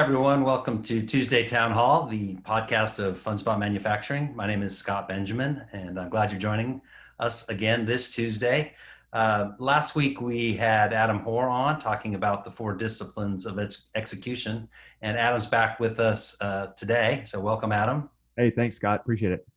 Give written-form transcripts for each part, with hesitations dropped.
everyone. Welcome to Tuesday Town Hall, the podcast of Fun Spot Manufacturing. My name is Scott Benjamin, and I'm glad you're joining us again this Tuesday. Last week, we had Adam Hoare on talking about the four disciplines of execution, and Adam's back with us today. So welcome, Adam. Hey, thanks, Scott. Appreciate it.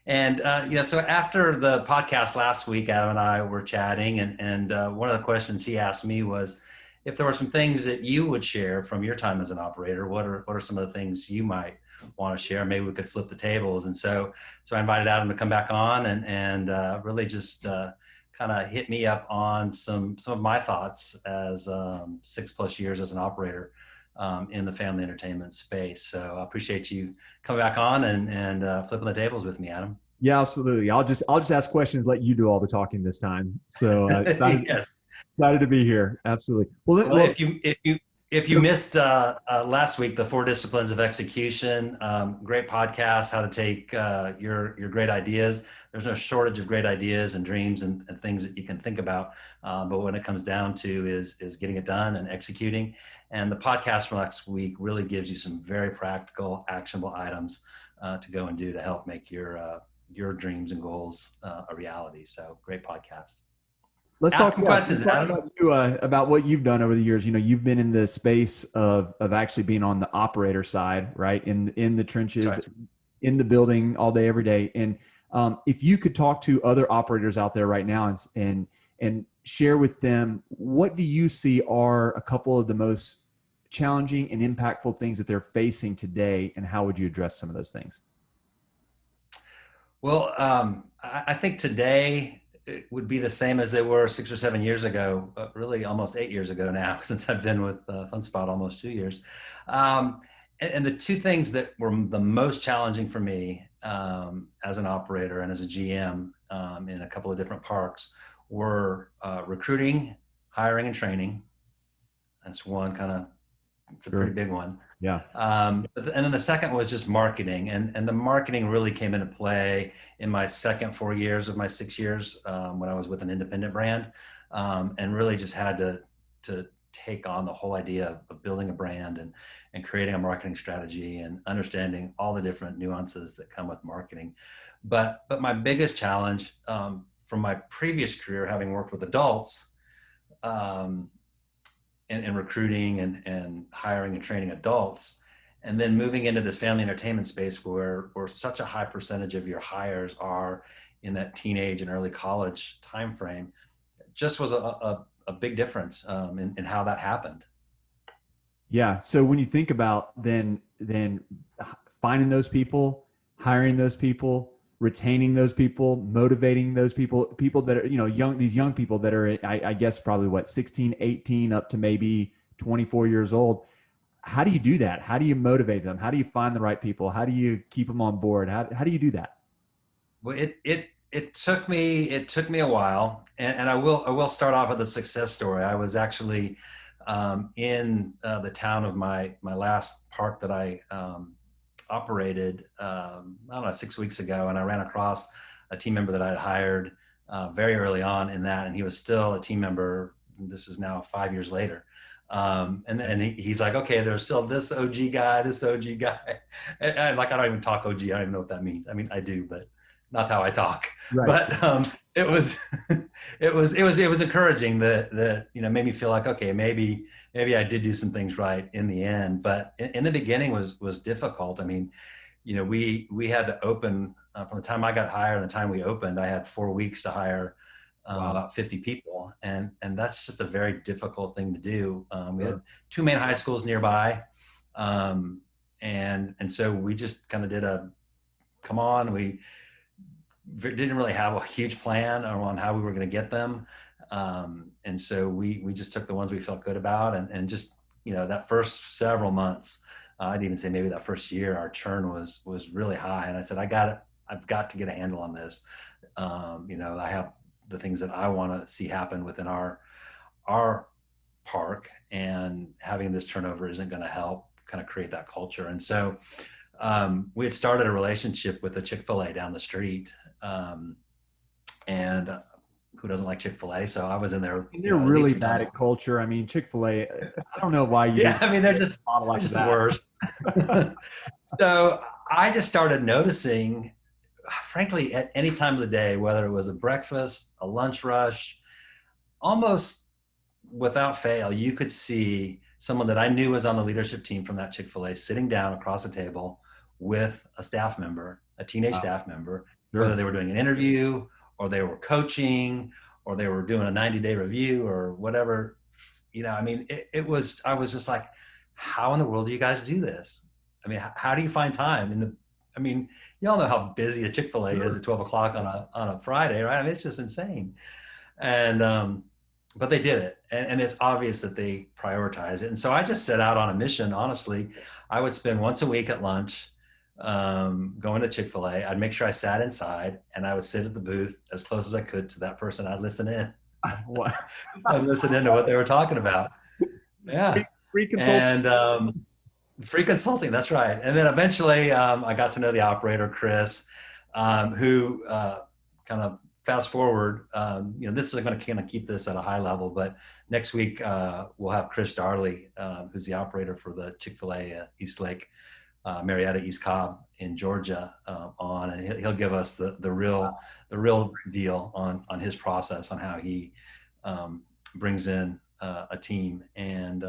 And so after the podcast last week, Adam and I were chatting, and one of the questions he asked me was, if there were some things that you would share from your time as an operator, what are some of the things you might want to share? Maybe we could flip the tables. And so I invited Adam to come back on and really just kind of hit me up on some of my thoughts as 6+ years as an operator in the family entertainment space. So I appreciate you coming back on and flipping the tables with me, Adam. Yeah, absolutely. I'll just ask questions, let you do all the talking this time. So Yes. Excited to be here. Absolutely. Well, if you missed last week, the four disciplines of execution, great podcast, how to take your great ideas. There's no shortage of great ideas and dreams and things that you can think about. But when it comes down to is getting it done and executing. And the podcast from next week really gives you some very practical, actionable items to go and do to help make your dreams and goals a reality. So great podcast. Let's talk about you, about what you've done over the years. You know, you've been in the space of actually being on the operator side, right? In the trenches, right, in the building all day, every day. And if you could talk to other operators out there right now and share with them, what do you see are a couple of the most challenging and impactful things that they're facing today, and how would you address some of those things? Well, I think today it would be the same as they were 6 or 7 years ago, really almost 8 years ago now, since I've been with FunSpot almost 2 years. And the two things that were the most challenging for me as an operator and as a GM in a couple of different parks were recruiting, hiring, and training. That's one kind of, it's a pretty big one. Yeah. And then the second was just marketing, and the marketing really came into play in my second 4 years of my 6 years when I was with an independent brand, and really just had to take on the whole idea of building a brand and creating a marketing strategy and understanding all the different nuances that come with marketing. But my biggest challenge from my previous career, having worked with adults, and recruiting and hiring and training adults, and then moving into this family entertainment space where such a high percentage of your hires are in that teenage and early college timeframe, just was a big difference in how that happened. Yeah. So when you think about then finding those people, hiring those people, retaining those people, motivating those people that are, these young people that are, I guess, probably 16, 18 up to maybe 24 years old. How do you do that? How do you motivate them? How do you find the right people? How do you keep them on board? How do you do that? Well, it took me a while, and I will start off with a success story. I was actually in the town of my last park that I operated, I don't know, 6 weeks ago, and I ran across a team member that I had hired very early on in that, and he was still a team member. This is now 5 years later. And he's like, okay, there's still this OG guy, and like, I don't even talk OG. I don't even know what that means. I mean, I do, but not how I talk. Right. But it was encouraging that made me feel like, okay, maybe I did do some things right in the end. But in the beginning was difficult. I mean, we had to open from the time I got hired and the time we opened. I had 4 weeks to hire about 50 people, and that's just a very difficult thing to do. We had two main high schools nearby, and so we just kind of did we didn't really have a huge plan on how we were going to get them. And so we just took the ones we felt good about, and just, that first several months, I'd even say maybe that first year, our churn was really high. And I said, I've got to get a handle on this. I have the things that I want to see happen within our park, and having this turnover isn't going to help kind of create that culture. And so we had started a relationship with the Chick-fil-A down the street. And who doesn't like Chick-fil-A? So I was in there, And you they're know, at least really 3 times bad a at week. culture. I mean, Chick-fil-A, I don't know why you Yeah, didn't I mean, model they're like just the that. worst. So I just started noticing, frankly, at any time of the day, whether it was a breakfast, a lunch rush, almost without fail, you could see someone that I knew was on the leadership team from that Chick-fil-A sitting down across the table with a staff member, a teenage Wow. staff member, whether Sure. they were doing an interview or they were coaching or they were doing a 90-day review or whatever. You know, I mean, I was just like, how in the world do you guys do this? I mean, how do you find time I mean, you all know how busy a Chick-fil-A is Sure. at 12 o'clock on a Friday, right? I mean, it's just insane. And but they did it, and it's obvious that they prioritize it. And so I just set out on a mission. Honestly, I would spend once a week at lunch going to Chick-fil-A. I'd make sure I sat inside, and I would sit at the booth as close as I could to that person. I'd listen in. Wow. I'd listen into what they were talking about. Free, Yeah, free consult. and free consulting. That's right. And then eventually, I got to know the operator, Chris, who kind of fast forward. You know, this is going to kind of keep this at a high level, but next week we'll have Chris Darley, who's the operator for the Chick-fil-A East Lake, Marietta, East Cobb in Georgia, on, and he'll give us the real deal on his process, on how he brings in a team. And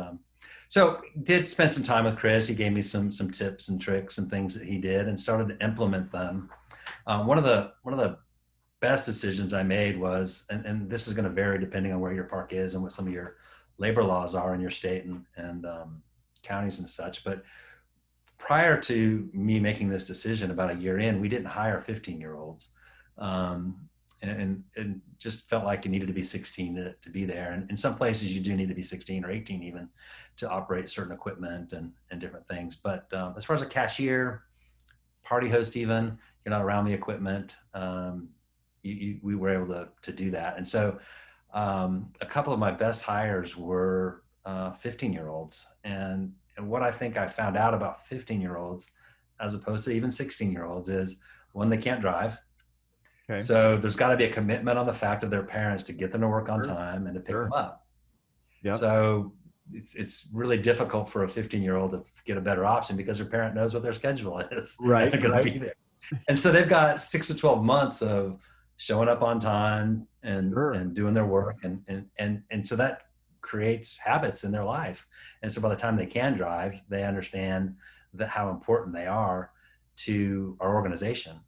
so did spend some time with Chris. He gave me some tips and tricks and things that he did, and started to implement them. One of the best decisions I made was, and this is going to vary depending on where your park is and what some of your labor laws are in your state and counties and such. But prior to me making this decision, about a year in, we didn't hire 15-year-olds. And just felt like you needed to be 16 to be there. And in some places, you do need to be 16 or 18 even to operate certain equipment and different things. But as far as a cashier, party host, even, you're not around the equipment. We were able to do that. And so a couple of my best hires were 15-year-olds. And what I think I found out about 15-year-olds, as opposed to even 16-year-olds, is one, they can't drive. Okay. So there's got to be a commitment on the fact of their parents to get them to work on Sure. time and to pick Sure. them up. Yep. So it's really difficult for a 15-year-old to get a better option because their parent knows what their schedule is. Right. And they're going to be there. And so they've got 6 to 12 months of showing up on time Sure. and doing their work. And so that creates habits in their life. And so by the time they can drive, they understand how important they are to our organization.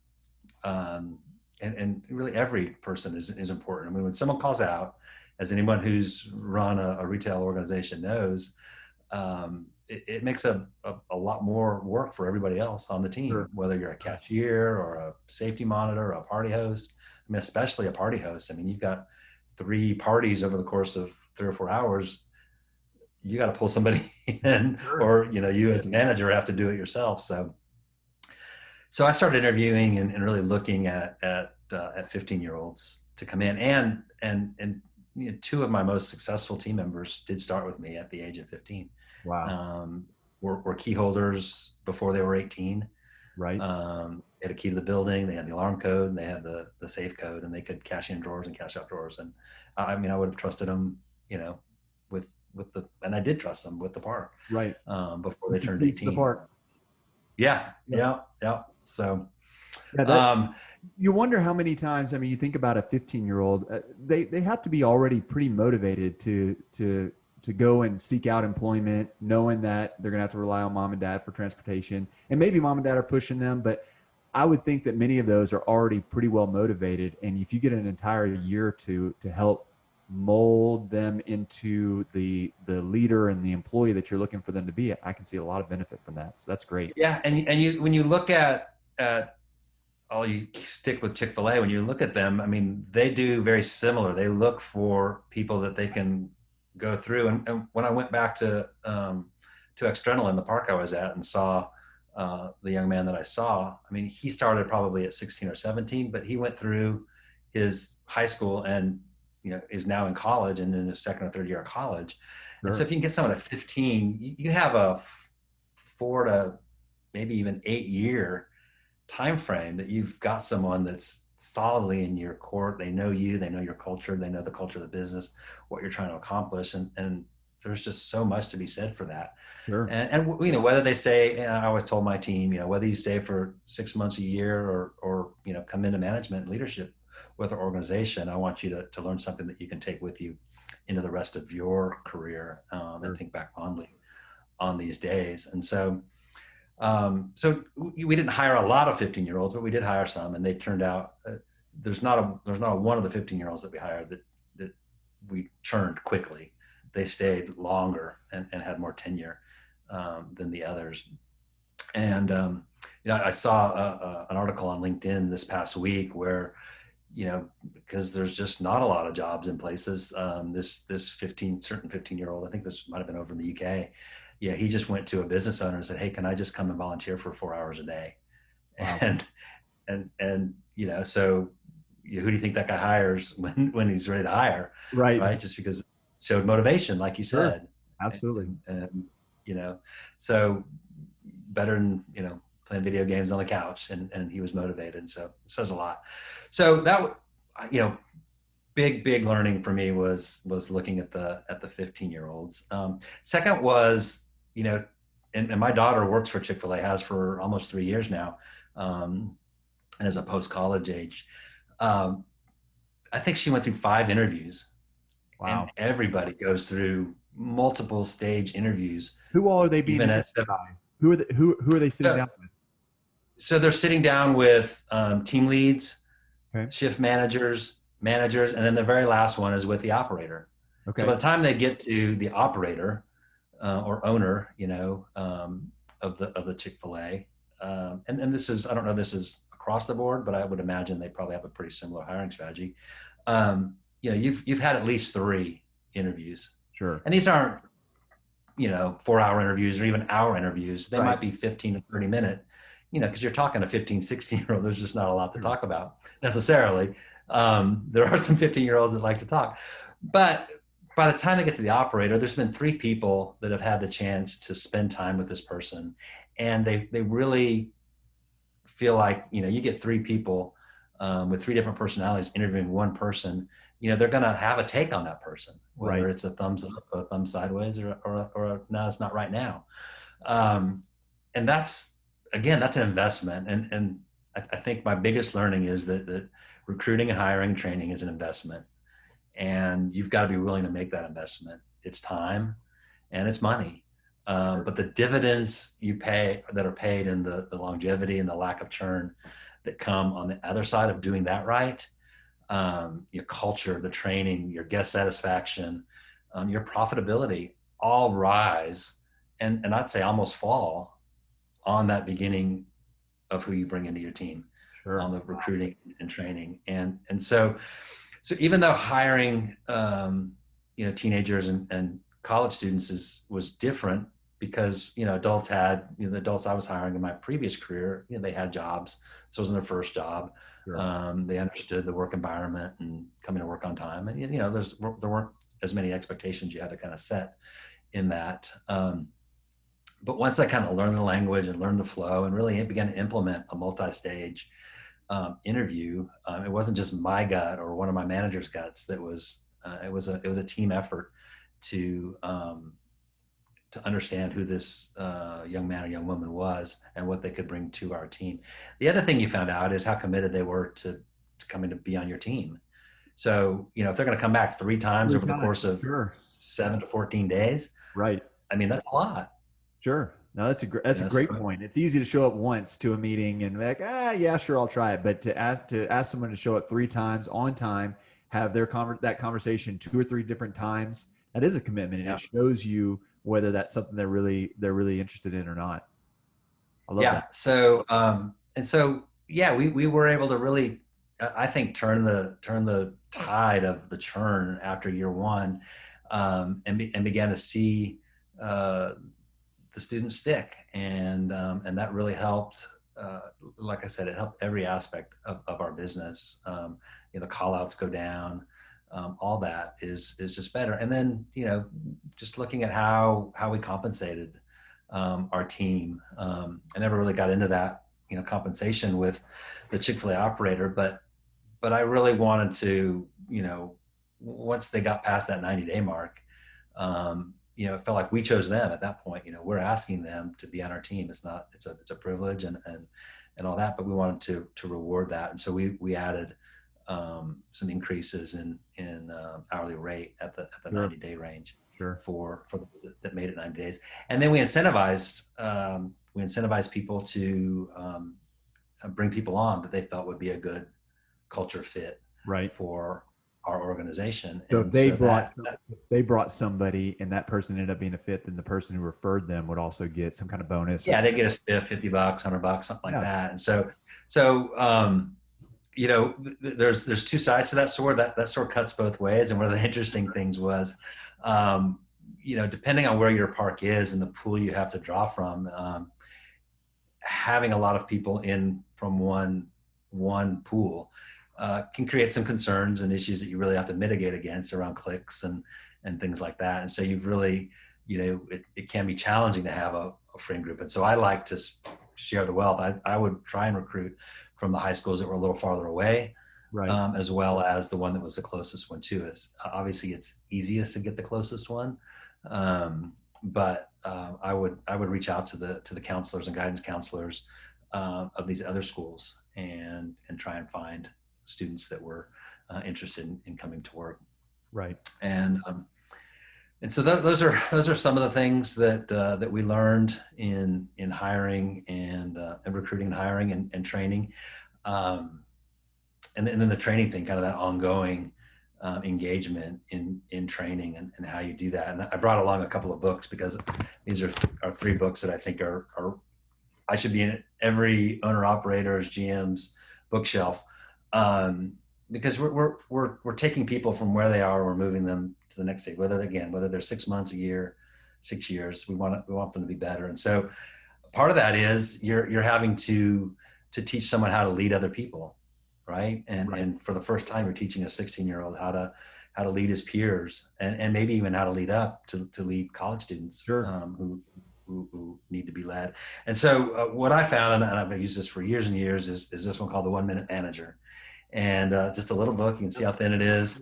And really every person is important. I mean, when someone calls out, as anyone who's run a retail organization knows, it makes a lot more work for everybody else on the team, Sure. whether you're a cashier or a safety monitor or a party host. I mean, especially a party host. I mean, you've got 3 parties over the course of 3 or 4 hours. You got to pull somebody in, Sure. or, you know, you as a manager have to do it yourself. So I started interviewing and really looking at 15-year-olds to come in, and you know, 2 of my most successful team members did start with me at the age of 15. Wow. Were key holders before they were 18. Right. They had a key to the building, they had the alarm code, and they had the safe code, and they could cash in drawers and cash out drawers. And I mean, I would have trusted them, you know, and I did trust them with the park, Right. before they turned 18. The park. Yeah. So, Yeah, you wonder how many times, I mean, you think about a 15-year-old, they have to be already pretty motivated to go and seek out employment, knowing that they're going to have to rely on mom and dad for transportation. And maybe mom and dad are pushing them, but I would think that many of those are already pretty well motivated. And if you get an entire year to help mold them into the leader and the employee that you're looking for them to be, I can see a lot of benefit from that. So that's great. Yeah. And you, when you look at, you stick with Chick-fil-A, when you look at them, I mean, they do very similar. They look for people that they can go through. And when I went back to External, the park I was at, and saw the young man that I saw, I mean, he started probably at 16 or 17, but he went through his high school and, you know, is now in college and in his 2nd or 3rd year of college. Sure. And so if you can get someone at 15, you have a 4 to maybe even 8 year time frame that you've got someone that's solidly in your core. They know you, they know your culture, they know the culture of the business, what you're trying to accomplish. And there's just so much to be said for that. Sure. And whether they stay, I always told my team, whether you stay for 6 months, a year, or come into management and leadership with an organization, I want you to learn something that you can take with you into the rest of your career, and think back fondly on these days. And so we didn't hire a lot of 15-year-olds, but we did hire some, and they turned out, there's not a one of the 15-year-olds that we hired that we churned quickly. They stayed longer and had more tenure than the others. And I saw an article on LinkedIn this past week where, because there's just not a lot of jobs in places. This 15-year-old, I think this might have been over in the UK. Yeah, he just went to a business owner and said, "Hey, can I just come and volunteer for 4 hours a day?" Wow. And so who do you think that guy hires when he's ready to hire? Right. Just because it showed motivation, like you Sure. said. Absolutely. And so better than playing video games on the couch, and he was motivated. So it says a lot. So that big learning for me was looking at the 15-year-olds. Second was, and my daughter works for Chick-fil-A, has for almost 3 years now, and is a post-college age. I think she went through 5 interviews. Wow. And everybody goes through multiple stage interviews. Who all are they being interviewed by? Who are they sitting down with? So they're sitting down with team leads, okay, shift managers, and then the very last one is with the operator. Okay. So by the time they get to the operator or owner, of the Chick-fil-A, and this is, I don't know, this is across the board, but I would imagine they probably have a pretty similar hiring strategy. You've had at least 3 interviews. Sure. And these aren't, 4-hour interviews or even hour interviews. They might be 15 to 30 minute, because you're talking to 15, 16-year-old, there's just not a lot to talk about necessarily. There are some 15-year-olds that like to talk, but by the time they get to the operator, there's been 3 people that have had the chance to spend time with this person. And they really feel like, you get 3 people with 3 different personalities interviewing one person, they're going to have a take on that person, whether it's a thumbs up, a thumb sideways, or a, no, it's not right now. And that's an investment. And I think my biggest learning is that recruiting and hiring, training is an investment, and you've got to be willing to make that investment. It's time and it's money. But the dividends you pay that are paid in the longevity and the lack of churn that come on the other side of doing that right, your culture, the training, your guest satisfaction, your profitability all rise, and I'd say almost fall on that beginning of who you bring into your team, on the recruiting and training. And so even though hiring, teenagers and college students was different, because, adults had, the adults I was hiring in my previous career, they had jobs. So it wasn't their first job. Sure. They understood the work environment and coming to work on time. And, there weren't as many expectations you had to kind of set in that. But once I kind of learned the language and learned the flow and really began to implement a multi-stage interview, it wasn't just my gut or one of my manager's guts. It was a team effort to understand who this young man or young woman was and what they could bring to our team. The other thing you found out is how committed they were to coming to be on your team. So, if they're going to come back 3 times over the course of 7 to 14 days, right? I mean, that's a lot. Sure. No, that's a great point. It's easy to show up once to a meeting and be like, yeah, sure, I'll try it. But to ask someone to show up 3 times on time, have that conversation 2 or 3 different times, that is a commitment, and it shows you whether that's something they're really interested in or not. I love that. So we were able to really, I think, turn the tide of the churn after year 1, and began to see the students stick, and that really helped. Like I said, it helped every aspect of our business. The call outs go down. All that is just better. And then, just looking at how we compensated our team. I never really got into that, compensation with the Chick-fil-A operator, but but I really wanted to, once they got past that 90-day mark, it felt like we chose them at that point. We're asking them to be on our team. It's a privilege and all that, but we wanted to reward that. And so we added some increases in hourly rate at the Sure. 90-day range Sure. for those that made it 90 days. And then we incentivized people to bring people on that they felt would be a good culture fit Right. for our organization. So and if they so if they brought somebody and that person ended up being a fit, then the person who referred them would also get some kind of bonus. Yeah, they get a stiff, $50, $100, something like that. And so there's two sides to that sword. That sword cuts both ways. And one of the interesting things was, depending on where your park is and the pool you have to draw from, having a lot of people in from one pool can create some concerns and issues that you really have to mitigate against around clicks and things like that. And so you've really, it can be challenging to have a friend group. And so I like to share the wealth. I would try and recruit from the high schools that were a little farther away, right. As well as the one that was the closest one to us. Obviously, it's easiest to get the closest one, but I would reach out to the counselors and guidance counselors of these other schools and try and find students that were interested in coming to work. Right. And so those are some of the things that we learned in hiring and recruiting and hiring and training, and then the training thing, kind of that ongoing engagement in training and how you do that. And I brought along a couple of books because these are 3 books that I think are I should be in every owner operator's GM's bookshelf, because we're taking people from where they are, we're moving them to the next stage. Whether they're 6 months, a year, 6 years, we want them to be better. And so part of that is you're having to teach someone how to lead other people, right? And for the first time, you're teaching a 16-year-old how to lead his peers, and maybe even how to lead up to lead college students. Sure. Who need to be led. And so what I found, and I've used this for years and years, is this one called the 1 Minute Manager. And just a little book, you can see how thin it is.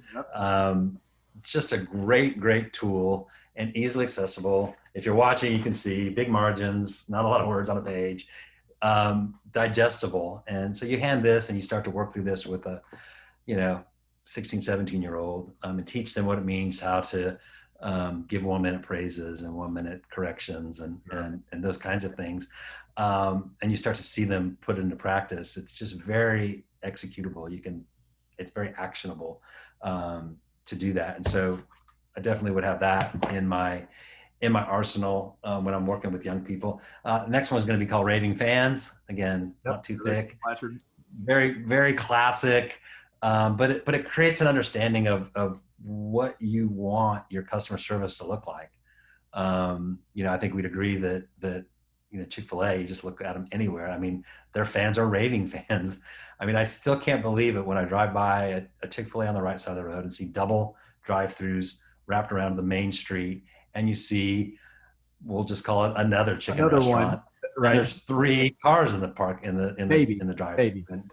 Just a great tool and easily accessible. If you're watching, you can see big margins, not a lot of words on a page, digestible. And so you hand this and you start to work through this with a 16, 17-year-old, and teach them what it means, how to give 1 minute praises and 1 minute corrections and those kinds of things. And you start to see them put it into practice. It's just very executable. It's very actionable to do that. And so I definitely would have that in my arsenal when I'm working with young people. Next one is going to be called Raving Fans. Again, not too thick. Very, very classic. But it creates an understanding of what you want your customer service to look like. I think we'd agree that Chick-fil-A, you just look at them anywhere. I mean, their fans are raving fans. I mean, I still can't believe it when I drive by a Chick-fil-A on the right side of the road and see double drive-throughs wrapped around the main street, and you see, we'll just call it another chicken restaurant. One, right? There's 3 cars in the park in the drive-through.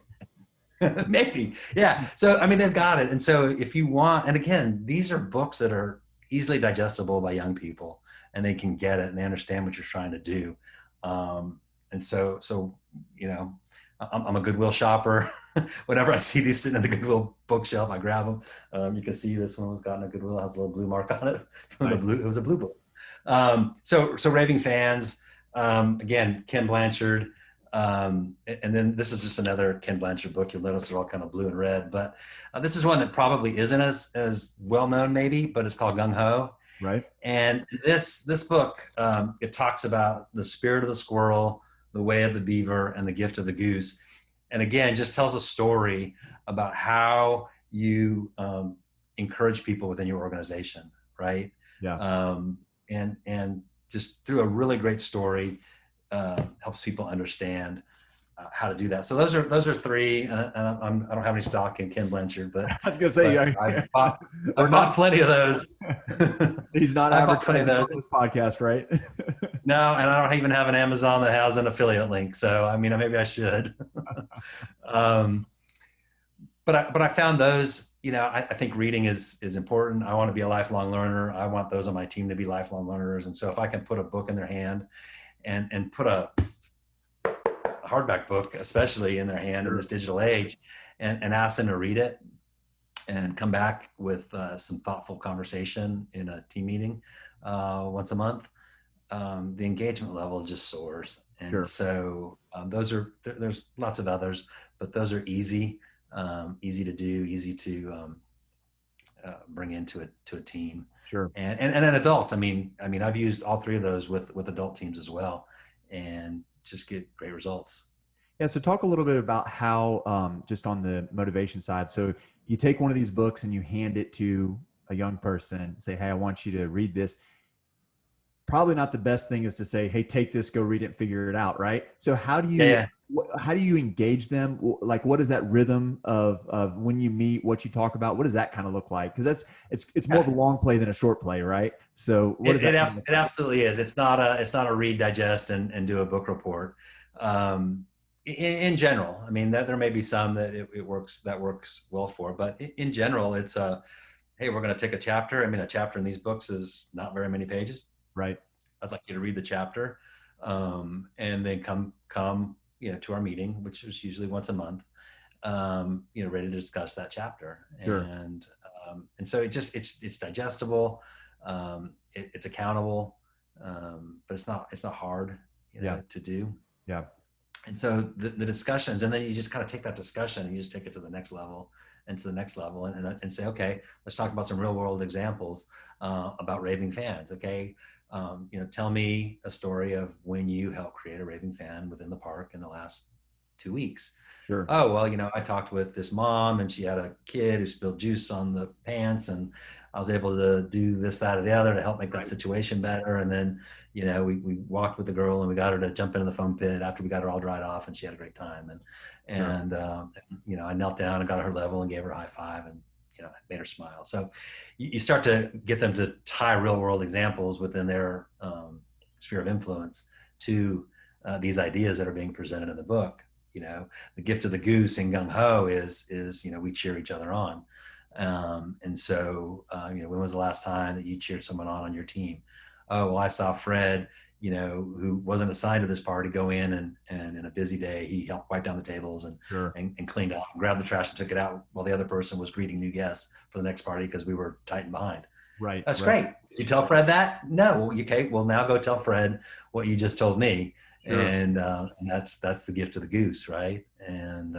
Maybe. Yeah. So, I mean, they've got it. And so if you want, and again, these are books that are easily digestible by young people, and they can get it and they understand what you're trying to do. And so, I'm a Goodwill shopper. Whenever I see these sitting in the Goodwill bookshelf, I grab them. You can see this one was gotten a Goodwill, has a little blue mark on it. Nice. It was a blue book. So Raving Fans, again, Ken Blanchard. And then this is just another Ken Blanchard book. You'll notice they're all kind of blue and red, but this is one that probably isn't as well known maybe, but it's called Gung Ho. Right. And this book, it talks about the spirit of the squirrel, the way of the beaver, and the gift of the goose. And again, just tells a story about how you encourage people within your organization, right? Yeah. And just through a really great story, helps people understand how to do that. So those are 3. I don't have any stock in Ken Blanchard, but I was gonna say I bought plenty of those. He's not advertising on this podcast, right? No, and I don't even have an Amazon that has an affiliate link. So I mean, maybe I should. But but I found those, I think reading is important. I want to be a lifelong learner. I want those on my team to be lifelong learners. And so if I can put a book in their hand and put a hardback book, especially in their hand in this digital age, and ask them to read it and come back with some thoughtful conversation in a team meeting once a month, the engagement level just soars. And so there's lots of others, but those are easy to do, easy to bring into a team. Sure. And then adults. I mean, I've used all three of those with adult teams as well, and just get great results. Yeah. So talk a little bit about how, just on the motivation side. So you take one of these books and you hand it to a young person and say, hey, I want you to read this. Probably not the best thing is to say, hey, take this, go read it and figure it out. Right. So how do you, how do you engage them? Like, what is that rhythm of when you meet, what you talk about? What does that kind of look like? Because it's more of a long play than a short play, right? So what is that? It absolutely is. It's not a read, digest, and do a book report. In general, I mean, that there may be some that it works well for, but in general, it's hey, we're going to take a chapter. I mean, a chapter in these books is not very many pages. Right. I'd like you to read the chapter, and then come to our meeting, which is usually once a month, ready to discuss that chapter. Sure. And so it's digestible, it's accountable, but it's not hard to do. Yeah. And so the discussions, and then you just kind of take that discussion and you just take it to the next level and to the next level, and say, okay, let's talk about some real world examples about raving fans. Okay. Tell me a story of when you helped create a raving fan within the park in the last 2 weeks. Sure. Oh, well, I talked with this mom and she had a kid who spilled juice on the pants, and I was able to do this, that, or the other to help make that situation better. And then, we walked with the girl and we got her to jump into the foam pit after we got her all dried off, and she had a great time. And I knelt down and got her level and gave her a high five, and made her smile. So you start to get them to tie real world examples within their sphere of influence to these ideas that are being presented in the book. The gift of the goose in gung ho is we cheer each other on. And so, when was the last time that you cheered someone on your team? Oh, well, I saw Fred, who wasn't assigned to this party, go in and in a busy day, he helped wipe down the tables and cleaned up and grabbed the trash and took it out while the other person was greeting new guests for the next party because we were tight and behind. Right. That's great. Did you tell Fred that? No. Okay. Well, now go tell Fred what you just told me. Sure. And that's the gift of the goose. Right. And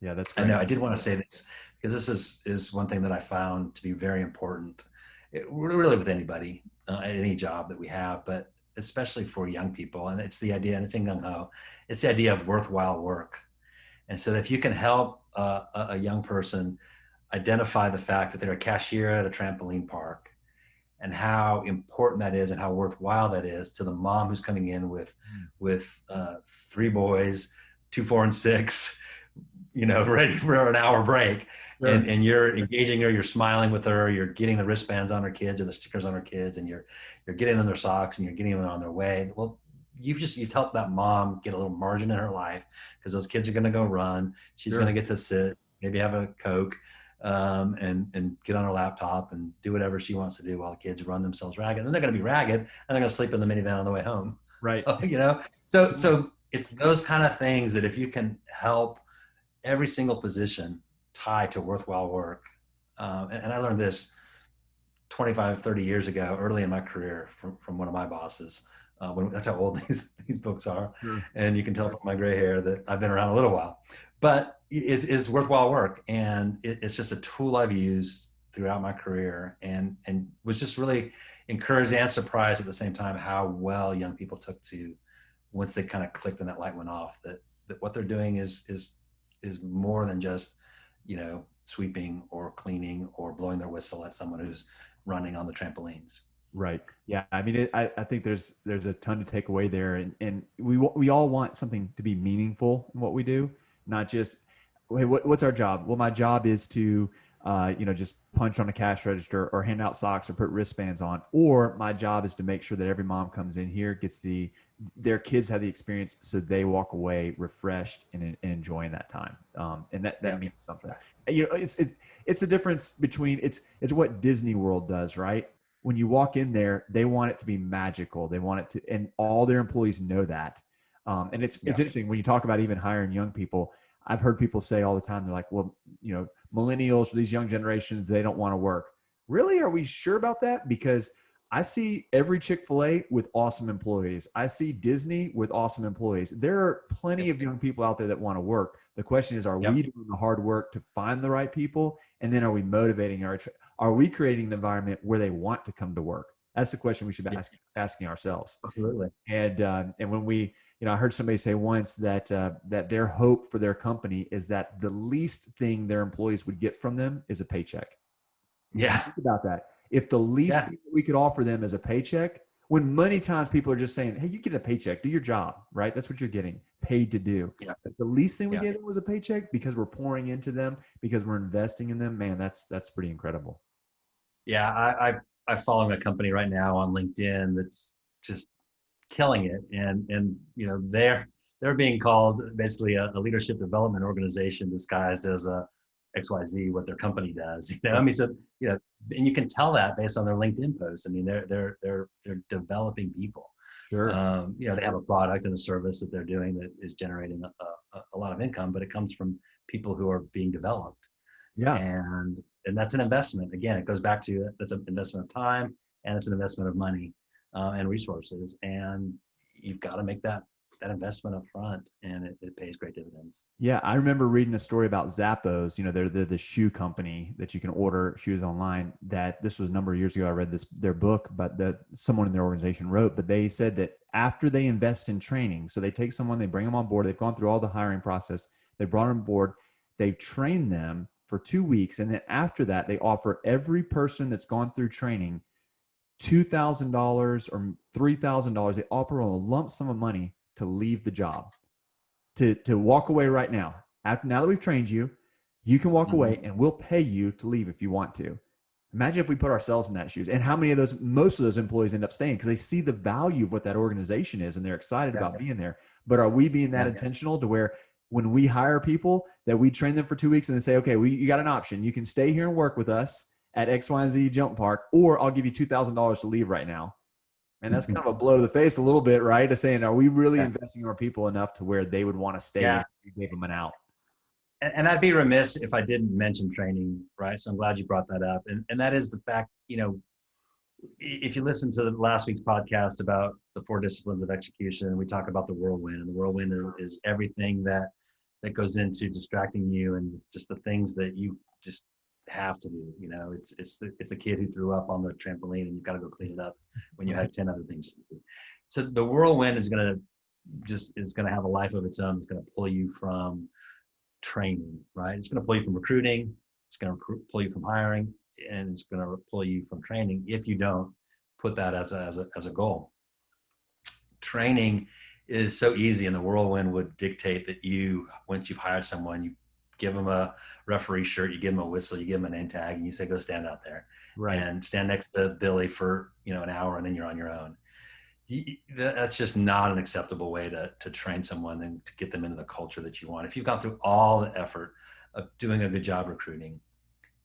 yeah, that's great. I know I did want to say this because this is one thing that I found to be very important. Really with anybody, at any job that we have, but especially for young people. And it's the idea, and it's in gung ho, it's the idea of worthwhile work. And so if you can help a young person identify the fact that they're a cashier at a trampoline park, and how important that is and how worthwhile that is to the mom who's coming in with 3 boys, 2, 4, and 6, ready for an hour break. Sure. And you're engaging her, you're smiling with her, you're getting the wristbands on her kids or the stickers on her kids, and you're getting them their socks and you're getting them on their way. Well, you've helped that mom get a little margin in her life, because those kids are going to go run. She's going to get to sit, maybe have a Coke, and get on her laptop and do whatever she wants to do while the kids run themselves ragged. And then they're going to be ragged and they're going to sleep in the minivan on the way home. Right. So it's those kind of things that if you can help every single position tie to worthwhile work. And I learned this 25, 30 years ago, early in my career from one of my bosses. That's how old these books are. Sure. And you can tell from my gray hair that I've been around a little while, but is worthwhile work. And it's just a tool I've used throughout my career, and was just really encouraged and surprised at the same time how well young people took to, once they kind of clicked and that light went off, that what they're doing is more than just, sweeping or cleaning or blowing their whistle at someone who's running on the trampolines. Right. Yeah. I mean, I think there's a ton to take away there, and we all want something to be meaningful in what we do, not just, hey, what's our job? Well, my job is to, just punch on a cash register or hand out socks or put wristbands on, or my job is to make sure that every mom comes in here, gets the their kids have the experience, so they walk away refreshed and enjoying that time. And that Yep. means something. You know, it's a difference between it's what Disney World does, right? When you walk in there, they want it to be magical. They want it to, and all their employees know that. And it's Yeah. interesting when you talk about even hiring young people. I've heard people say all the time, they're like, well, you know, millennials, these young generations, they don't want to work. Really? Are we sure about that? Because I see every Chick-fil-A with awesome employees. I see Disney with awesome employees. There are plenty of young people out there that want to work. The question is, are Yep. we doing the hard work to find the right people? And then are we motivating are we creating an environment where they want to come to work? That's the question we should be asking ourselves. Absolutely. And when we, you know, I heard somebody say once that that their hope for their company is that the least thing their employees would get from them is a paycheck. Yeah. Think about that. If the least Yeah. thing that we could offer them is a paycheck, when many times people are just saying, hey, you get a paycheck, do your job, right? That's what you're getting paid to do. Yeah. If the least thing we Yeah. gave them was a paycheck because we're pouring into them, because we're investing in them, man, that's pretty incredible. Yeah. I follow a company right now on LinkedIn that's just killing it, and you know they're being called basically a leadership development organization disguised as a XYZ, what their company does. You know, I Right. mean, so you know, and you can tell that based on their LinkedIn posts. I mean, they're developing people. Sure. You know, they have a product and a service that they're doing that is generating a lot of income, but it comes from people who are being developed, Yeah. and that's an investment. Again, it goes back to that's an investment of time and it's an investment of money and resources, and you've got to make that investment up front, and it pays great dividends. Yeah, I remember reading a story about Zappos. You know, they're the shoe company that you can order shoes online. That this was a number of years ago. I read their book, but that someone in their organization wrote. But they said that after they invest in training, so they take someone, they bring them on board. They've gone through all the hiring process. They brought them on board. They train them for 2 weeks, and then after that, they offer every person that's gone through training $2,000 or $3,000. They offer a lump sum of money to leave the job, to walk away right now. After now that we've trained you, you can walk Mm-hmm. away and we'll pay you to leave if you want to. Imagine if we put ourselves in that shoes, and how many of those, most of those employees end up staying because they see the value of what that organization is and they're excited Yeah. about being there. But are we being that Yeah. intentional to where when we hire people that we train them for 2 weeks and then say, okay, you got an option. You can stay here and work with us at X, Y, and Z jump park, or I'll give you $2,000 to leave right now. And that's kind of a blow to the face a little bit, right? To saying, are we really Yeah. investing in our people enough to where they would want to stay Yeah. if we gave them an out? And I'd be remiss if I didn't mention training, right? So I'm glad you brought that up, and that is the fact. You know, if you listen to last week's podcast about the 4 disciplines of execution, we talk about the whirlwind, and the whirlwind is everything that goes into distracting you and just the things that you just have to do. You know, it's a kid who threw up on the trampoline and you've got to go clean it up when you Right. have 10 other things to do. So the whirlwind is going to have a life of its own. It's going to pull you from training, right? It's going to pull you from recruiting. It's going to pull you from hiring, and it's going to pull you from training if you don't put that as a goal. Training is so easy, and the whirlwind would dictate that once you've hired someone, you give them a referee shirt, you give them a whistle, you give them a name tag, and you say, go stand out there Right. and stand next to Billy for an hour, and then you're on your own. That's just not an acceptable way to train someone and to get them into the culture that you want. If you've gone through all the effort of doing a good job recruiting,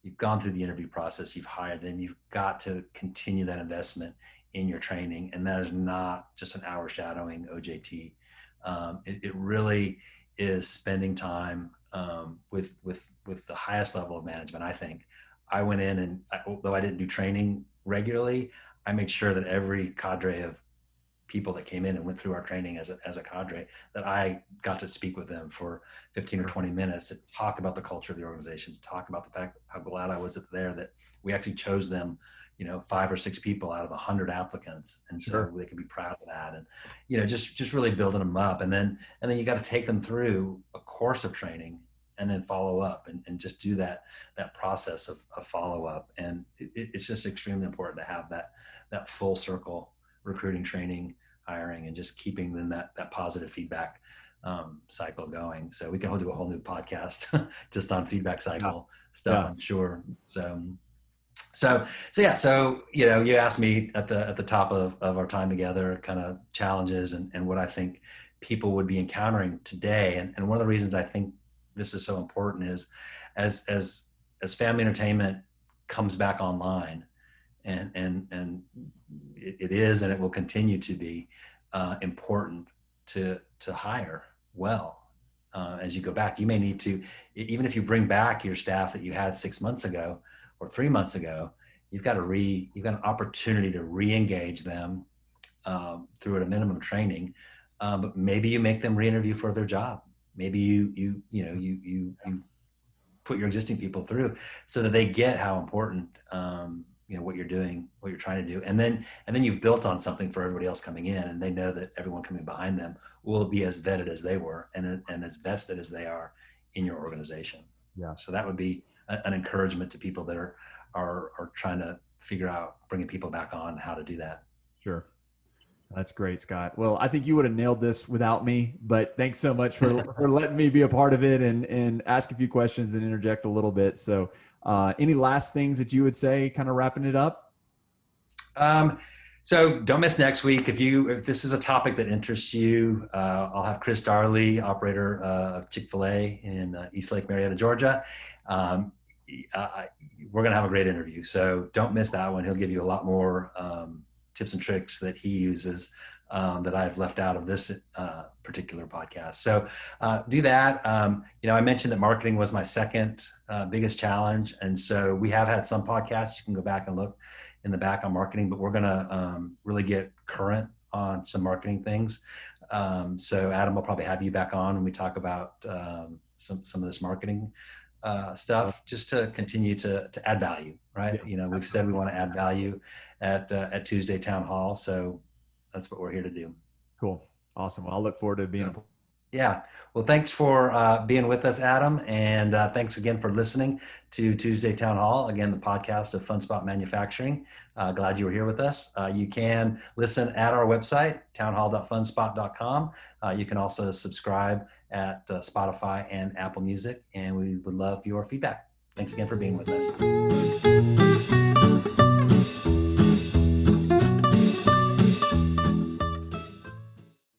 you've gone through the interview process, you've hired them, you've got to continue that investment in your training. And that is not just an hour shadowing OJT. It really is spending time with the highest level of management. I think I went in and although I didn't do training regularly, I made sure that every cadre of people that came in and went through our training as a cadre, that I got to speak with them for 15 or 20 minutes to talk about the culture of the organization, to talk about the fact how glad I was there that we actually chose them, 5 or 6 people out of 100 applicants. And so Sure. they can be proud of that. And, just really building them up. And then you got to take them through a course of training and then follow up and just do that process of follow up. And it's just extremely important to have that full circle recruiting, training, hiring, and just keeping them that positive feedback cycle going. So we can do a whole new podcast just on feedback Yeah. cycle stuff, Yeah. I'm sure. So So you asked me at the top of our time together, kind of challenges and what I think people would be encountering today. And one of the reasons I think this is so important is as family entertainment comes back online, and it is, and it will continue to be important to hire well. As you go back, you may need to, even if you bring back your staff that you had 6 months ago or 3 months ago, you've got an opportunity to re-engage them through at a minimum training, but maybe you make them re-interview for their job. Maybe you put your existing people through so that they get how important what you're doing, what you're trying to do, and then you've built on something for everybody else coming in, and they know that everyone coming behind them will be as vetted as they were and as vested as they are in your organization. Yeah. So that would be an encouragement to people that are trying to figure out bringing people back on how to do that. Sure. That's great, Scott. Well, I think you would have nailed this without me, but thanks so much for letting me be a part of it and ask a few questions and interject a little bit. So any last things that you would say, kind of wrapping it up? So don't miss next week. If this is a topic that interests you, I'll have Chris Darley, operator of Chick-fil-A in East Lake, Marietta, Georgia. We're going to have a great interview. So don't miss that one. He'll give you a lot more tips and tricks that he uses that I've left out of this particular podcast. So do that. I mentioned that marketing was my second biggest challenge. And so we have had some podcasts. You can go back and look in the back on marketing, but we're going to really get current on some marketing things. So Adam will probably have you back on when we talk about some of this marketing stuff, just to continue to add value, right? Yeah, we've said we want to add value at Tuesday Town Hall, so that's what we're here to do. Cool, awesome. Well, I'll look forward to being. Yeah. Well, thanks for being with us, Adam, and thanks again for listening to Tuesday Town Hall. Again, the podcast of FunSpot Manufacturing. Glad you were here with us. You can listen at our website, townhall.funspot.com. You can also subscribe at Spotify and Apple Music, and we would love your feedback. Thanks again for being with us.